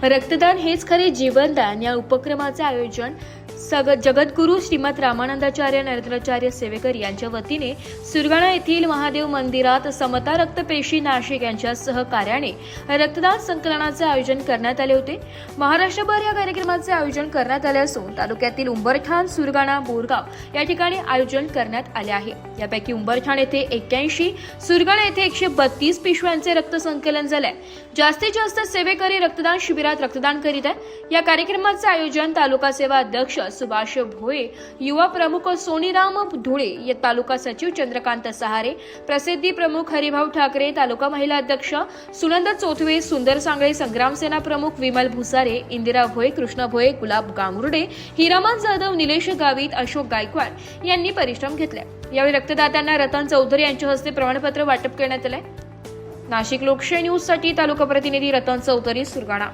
रक्तदान हेच खरे जीवनदान या उपक्रमाचे आयोजन जगद्गुरू श्रीमद रामानंदाचार्य नरेंद्राचार्य सेवेकर यांच्या वतीने सुरगाणा येथील महादेव मंदिरात समता रक्तपेशी नाशिक यांच्या सहकार्याने रक्तदान संकलनाचे आयोजन करण्यात आले होते। महाराष्ट्रभर या कार्यक्रमाचे आयोजन करण्यात आले असून तालुक्यातील उंबरठाण, सुरगाणा, बोरगाव या ठिकाणी आयोजन करण्यात आले आहे। यापैकी उंबरठाण येथे 81, सुरगाणा येथे 132 पिशव्यांचे रक्त संकलन झाले। जास्तीत जास्त सेवेकरी रक्तदान शिबिरात रक्तदान करीत आहेत। या कार्यक्रमाचे आयोजन तालुका सेवा अध्यक्ष सुभाष भोये, युवा प्रमुख सोनीराम धुळे, तालुका सचिव चंद्रकांत सहारे, प्रसिद्धी प्रमुख हरिभाऊ ठाकरे, तालुका महिला अध्यक्ष सुनंद चोथवे, सुंदर सांगळे, संग्राम सेना प्रमुख विमल भुसारे, इंदिरा भोये, कृष्ण भोये, गुलाब गांगुर्डे, हिरामन जाधव, निलेश गावित, अशोक गायकवाड यांनी परिश्रम घेतले। यावेळी रक्तदात्यांना रतन चौधरी यांच्या हस्ते प्रमाणपत्र वाटप करण्यात आले। नाशिक लोकशाही न्यूज साठी तालुका प्रतिनिधी रतन चौधरी, सुरगाणा।